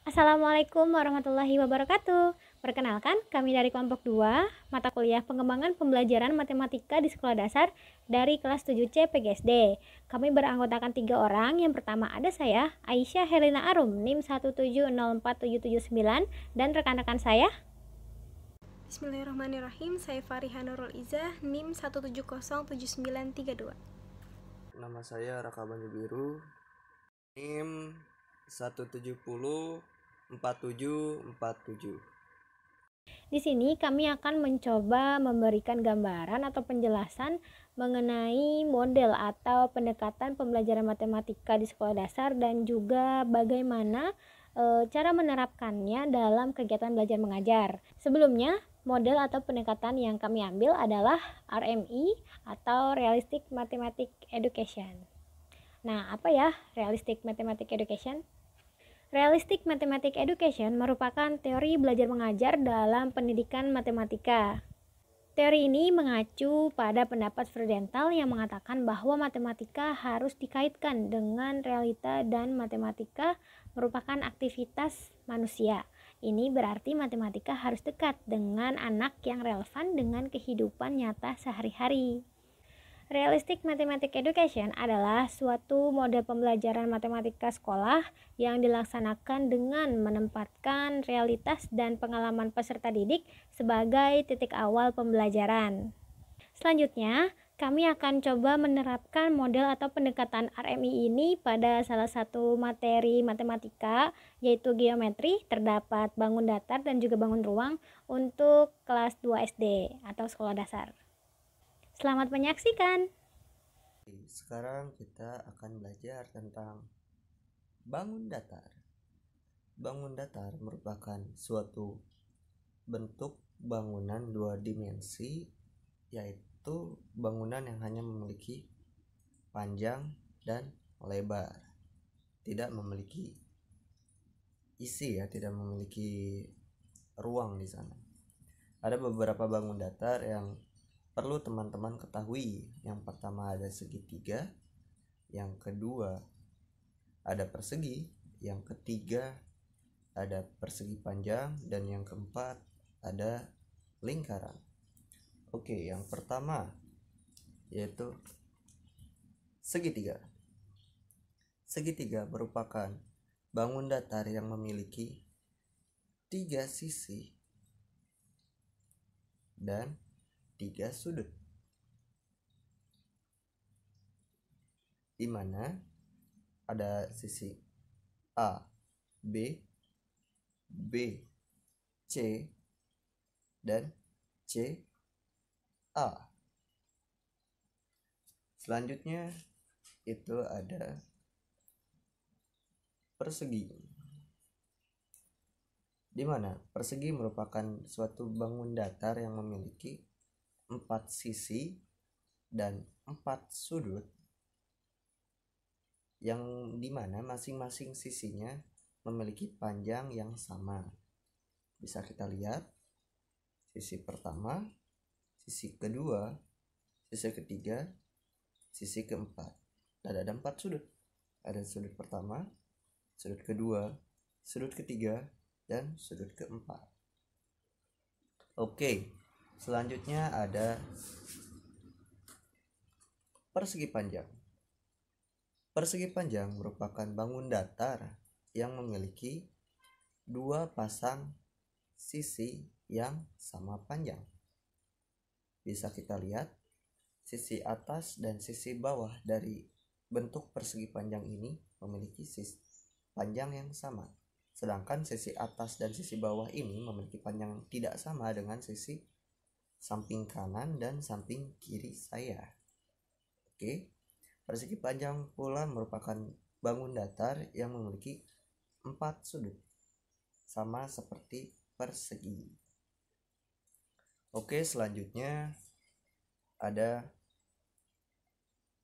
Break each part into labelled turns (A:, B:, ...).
A: Assalamualaikum warahmatullahi wabarakatuh. Perkenalkan, kami dari kelompok 2, mata kuliah pengembangan pembelajaran matematika di sekolah dasar dari kelas 7C PGSD. Kami beranggotakan 3 orang. Yang pertama ada saya, Aisyah Helena Arum, NIM 1704779, dan rekan-rekan saya.
B: Bismillahirrahmanirrahim. Saya Fariha Nurul Izzah, NIM 1707932.
C: Nama saya Raka Banyu Biru, NIM 1704747.
A: Di sini kami akan mencoba memberikan gambaran atau penjelasan mengenai model atau pendekatan pembelajaran matematika di sekolah dasar dan juga bagaimana cara menerapkannya dalam kegiatan belajar mengajar. Sebelumnya, model atau pendekatan yang kami ambil adalah RMI atau Realistic Mathematics Education. Nah, apa ya Realistic Mathematics Education? Realistic Mathematics Education merupakan teori belajar mengajar dalam pendidikan matematika. Teori ini mengacu pada pendapat Freudenthal yang mengatakan bahwa matematika harus dikaitkan dengan realita dan matematika merupakan aktivitas manusia. Ini berarti matematika harus dekat dengan anak yang relevan dengan kehidupan nyata sehari-hari. Realistic Mathematics Education adalah suatu model pembelajaran matematika sekolah yang dilaksanakan dengan menempatkan realitas dan pengalaman peserta didik sebagai titik awal pembelajaran. Selanjutnya, kami akan coba menerapkan model atau pendekatan RMI ini pada salah satu materi matematika, yaitu geometri. Terdapat bangun datar dan juga bangun ruang untuk kelas 2 SD atau sekolah dasar. Selamat menyaksikan.
C: Sekarang kita akan belajar tentang bangun datar. Bangun datar merupakan suatu bentuk bangunan dua dimensi, yaitu bangunan yang hanya memiliki panjang dan lebar, tidak memiliki isi tidak memiliki ruang di sana. Ada beberapa bangun datar yang perlu teman-teman ketahui. Yang pertama ada segitiga, yang kedua ada persegi, yang ketiga ada persegi panjang, dan yang keempat ada lingkaran. Oke, yang pertama yaitu segitiga. Segitiga merupakan bangun datar yang memiliki 3 sisi dan 3 sudut, di mana ada sisi A, B, B, C, dan C, A. Selanjutnya itu ada persegi, di mana persegi merupakan suatu bangun datar yang memiliki 4 sisi dan 4 sudut, yang dimana masing-masing sisinya memiliki panjang yang sama. Bisa kita lihat sisi pertama, sisi kedua, sisi ketiga, sisi keempat, dan ada 4 sudut. Ada sudut pertama, sudut kedua, sudut ketiga, dan sudut keempat. Oke, selanjutnya ada persegi panjang. Persegi panjang merupakan bangun datar yang memiliki 2 pasang sisi yang sama panjang. Bisa kita lihat sisi atas dan sisi bawah dari bentuk persegi panjang ini memiliki sisi panjang yang sama, sedangkan sisi atas dan sisi bawah ini memiliki panjang yang tidak sama dengan sisi samping kanan dan samping kiri saya. Oke, persegi panjang pula merupakan bangun datar yang memiliki 4 sudut, sama seperti persegi. Oke, selanjutnya ada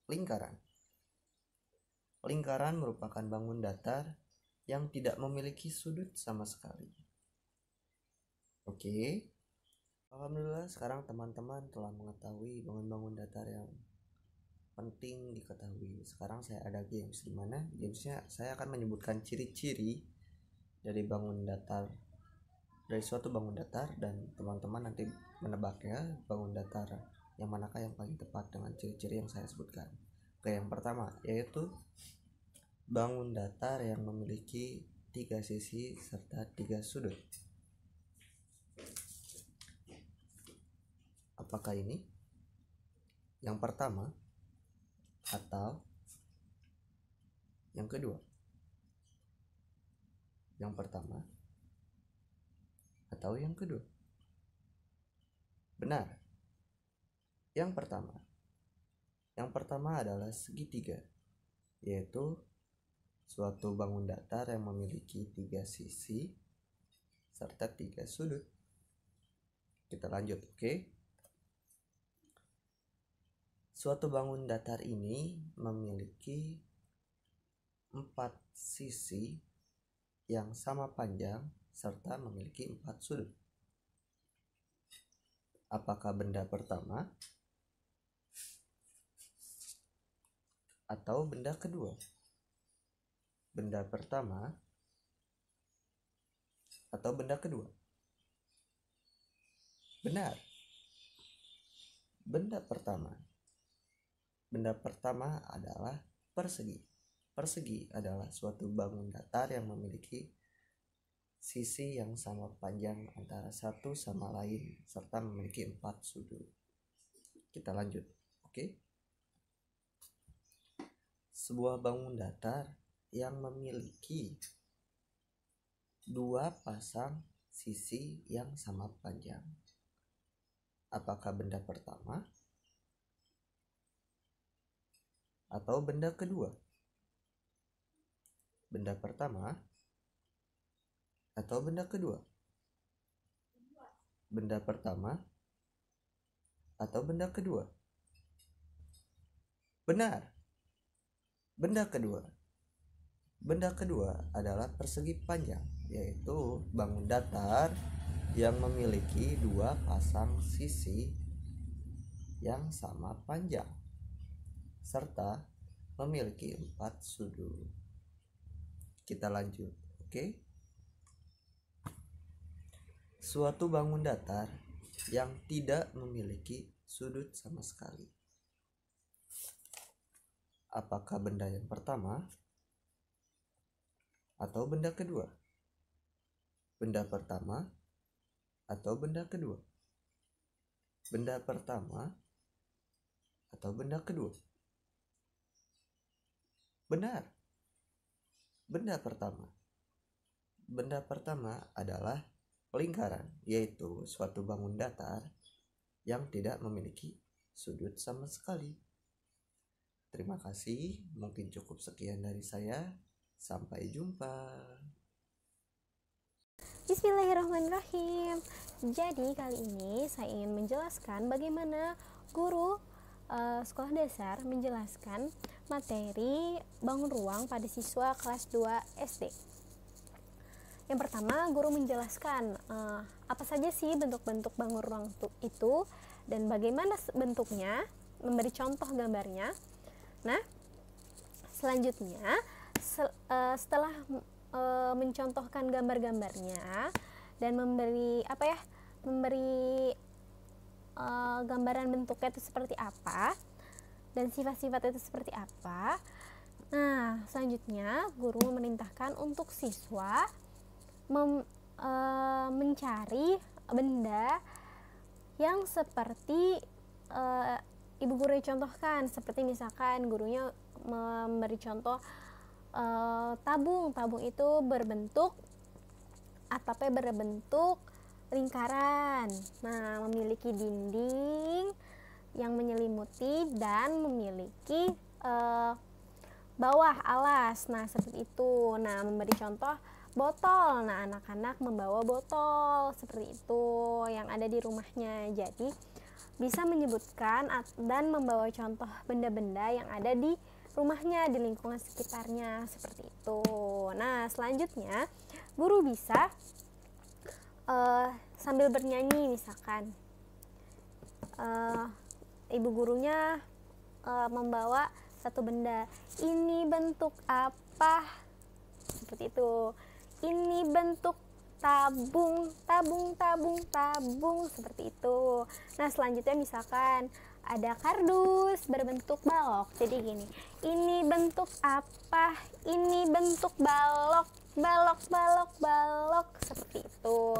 C: lingkaran. Lingkaran merupakan bangun datar yang tidak memiliki sudut sama sekali. Oke, alhamdulillah sekarang teman-teman telah mengetahui bangun-bangun datar yang penting diketahui. Sekarang saya ada games, di mana gamesnya saya akan menyebutkan ciri-ciri dari suatu bangun datar, dan teman-teman nanti menebak ya bangun datar yang manakah yang paling tepat dengan ciri-ciri yang saya sebutkan. Oke, yang pertama yaitu bangun datar yang memiliki 3 sisi serta 3 sudut. Apakah ini yang pertama atau yang kedua? Yang pertama atau yang kedua? Benar, yang pertama. Yang pertama adalah segitiga, yaitu suatu bangun datar yang memiliki 3 sisi serta 3 sudut. Kita lanjut, oke? Suatu bangun datar ini memiliki 4 sisi yang sama panjang serta memiliki 4 sudut. Apakah benda pertama atau benda kedua? Benda pertama atau benda kedua? Benar, benda pertama. Benda pertama adalah persegi. Persegi adalah suatu bangun datar yang memiliki sisi yang sama panjang antara satu sama lain serta memiliki 4 sudut. Kita lanjut, oke? Sebuah bangun datar yang memiliki 2 pasang sisi yang sama panjang. Apakah benda pertama atau benda kedua? Benda pertama atau benda kedua? Benda pertama atau benda kedua? Benar, benda kedua. Benda kedua adalah persegi panjang, yaitu bangun datar yang memiliki 2 pasang sisi yang sama panjang serta memiliki 4 sudut. Kita lanjut, oke? Suatu bangun datar yang tidak memiliki sudut sama sekali. Apakah benda yang pertama atau benda kedua? Benda pertama atau benda kedua? Benda pertama atau benda kedua? Benar, benda pertama. Benda pertama adalah lingkaran, yaitu suatu bangun datar yang tidak memiliki sudut sama sekali. Terima kasih, mungkin cukup sekian dari saya. Sampai jumpa.
A: Bismillahirrahmanirrahim. Jadi kali ini saya ingin menjelaskan bagaimana guru sekolah dasar menjelaskan materi bangun ruang pada siswa kelas 2 SD. Yang pertama, guru menjelaskan apa saja sih bentuk-bentuk bangun ruang itu dan bagaimana bentuknya, memberi contoh gambarnya. Nah, selanjutnya setelah mencontohkan gambar-gambarnya dan memberi gambaran bentuknya itu seperti apa dan sifat-sifat itu seperti apa. Nah, selanjutnya guru memerintahkan untuk siswa mencari benda yang seperti ibu guru contohkan, seperti misalkan gurunya memberi contoh tabung itu berbentuk atapnya berbentuk lingkaran. Nah, memiliki dinding yang menyelimuti dan memiliki bawah alas. Nah, seperti itu. Nah, memberi contoh botol. Nah, anak-anak membawa botol seperti itu yang ada di rumahnya. Jadi, bisa menyebutkan dan membawa contoh benda-benda yang ada di rumahnya, di lingkungan sekitarnya, seperti itu. Nah, selanjutnya guru bisa sambil bernyanyi, misalkan ibu gurunya membawa satu benda, ini bentuk apa, seperti itu.
B: Ini bentuk tabung, tabung, tabung, tabung, seperti itu. Nah, selanjutnya misalkan ada kardus berbentuk balok. Jadi gini, ini bentuk apa? Ini bentuk balok, balok, balok, balok, seperti itu.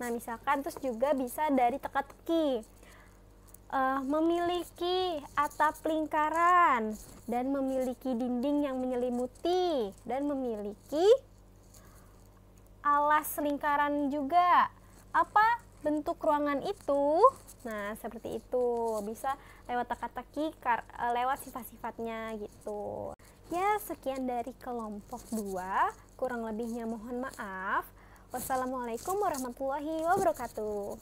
B: Nah, misalkan terus juga bisa dari teka-teki. Memiliki atap lingkaran dan memiliki dinding yang menyelimuti dan memiliki alas lingkaran juga. Apa bentuk ruangan itu? Nah, seperti itu. Bisa lewat teka-teki, lewat sifat-sifatnya gitu. Ya, sekian dari kelompok 2. Kurang lebihnya mohon maaf. Wassalamualaikum warahmatullahi wabarakatuh.